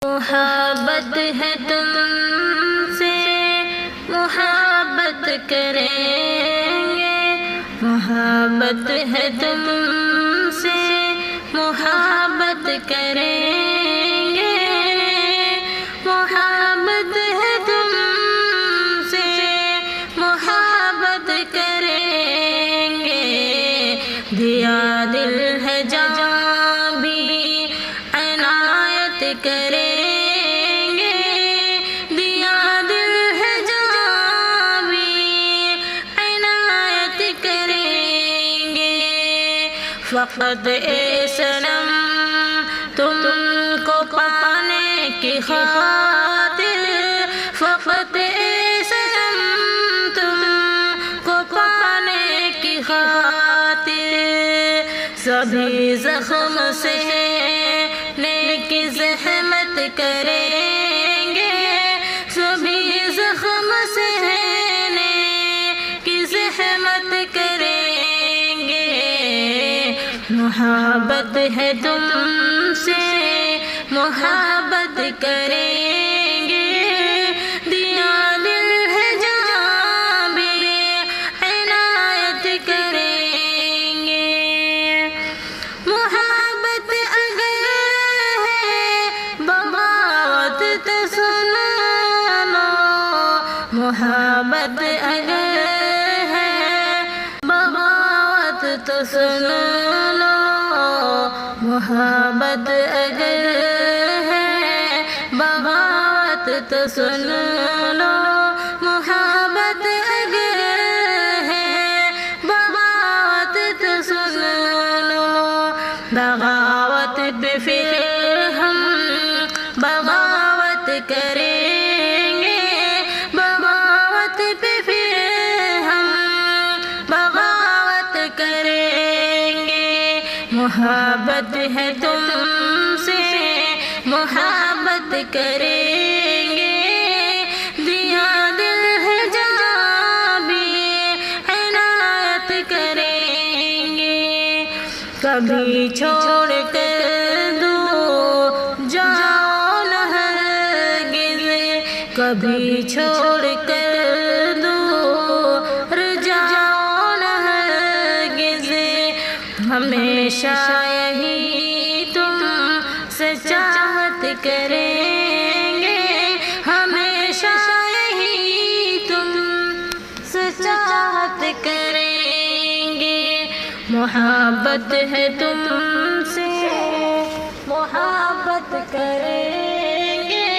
محبت ہے تم سے محبت کریں گے، محبت ہے تم سے محبت کریں گے، محبت ہے تم سے محبت کریں گے، دیا دل ہے جہاں بھی عنایت کریں گے، دیا دل ہے جہاں بھی عنایت کریں گے، فقط اے صنم تم کو پانے کی خاطر، فقط اے صنم تم کو پانے کی خاطر، سبھی زخم سے کی زحمت کریں گے، سبھی زخم سہنے کی زحمت کریں گے، محبت ہے تم سے محبت کریں گے، دیا دل ہے جہاں بھی عنایت کریں گے، محبت اگر محبت اگر ہے بغاوت تو سن لو، محبت اگر ہے بغاوت تو سن لو، محبت اگر ہے بغاوت تو سن لو، بغاوت پہ پھر ہم بغاوت کریں، محبت ہے تم سے محبت کریں گے، دیا دل ہے جہاں بھی عنایت کریں گے، کبھی چھوڑ کر دور جاؤ نہ ہرگز، کبھی چھوڑ کر دور جاؤ نہ ہرگز، ہمیشہ یہی تم سے چاہت کریں گے، ہمیشہ یہی تم سے چاہت کریں گے، محبت ہے تم سے محبت کریں گے،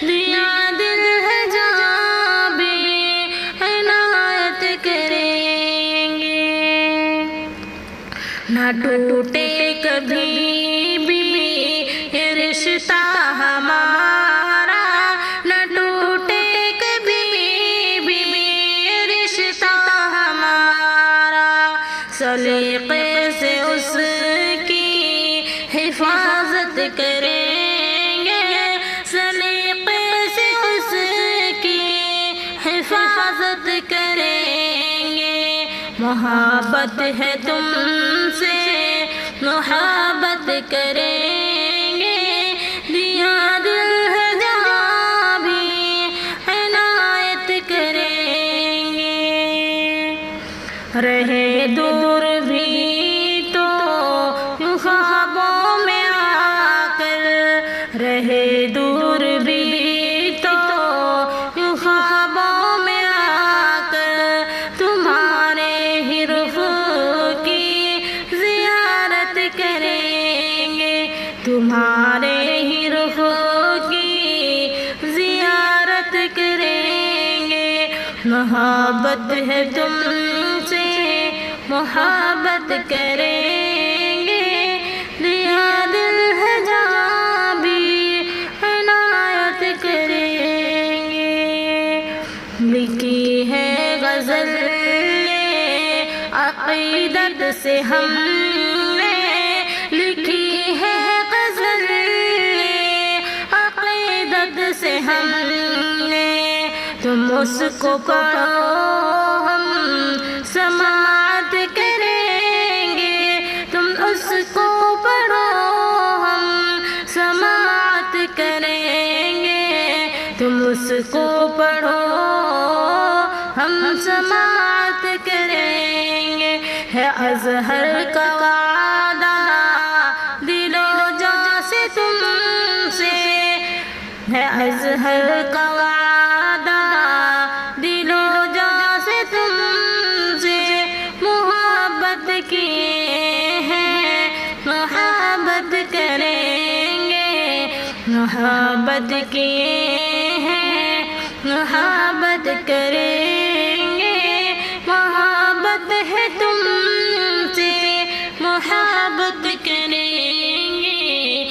دیا دل ہے جہاں بھی عنایت کریں گے، نہ ٹوٹے کبھی بھی یہ رشتہ ہمارا، نہ ٹوٹے کبھی بھی یہ رشتہ ہمارا، سلیقے سے اس کی حفاظت کریں گے، سلیقے سے اس کی حفاظت کریں گے، محبت ہے تم سے محبت کریں گے، دیا دل ہے جہاں بھی عنایت کریں گے، رہے دور بھی تو یوں خوابوں میں آ کر، رہے دور بھی تو یوں خوابوں میں آ کر، تمہارے ہی رخ کی زیارت کریں گے، تمہارے ہی رخ کی زیارت کریں گے، محبت ہے تم سے محبت کریں گے، دیا دل ہے جہاں بھی عنایت کریں گے، لکھی ہے غزل عقیدت سے ہم نے، لکھی ہے غزل عقیدت سے ہم نے، تم اس کو پڑھو ہم سماعت کریں گے، تم اس کو پڑھو ہم سماعت کریں گے، اس کو پڑھو ہم سماعت کریں گے، ہے ازہر کا وعدہ دل و جاں سے تم سے، ہے ازہر کا وعدہ دل و جاں سے تم سے، محبت کیے ہیں محبت کریں گے، محبت کیے ہیں محبت کریں گے، محبت ہے تم سے محبت کریں گے،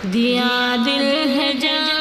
دیا دل ہے جان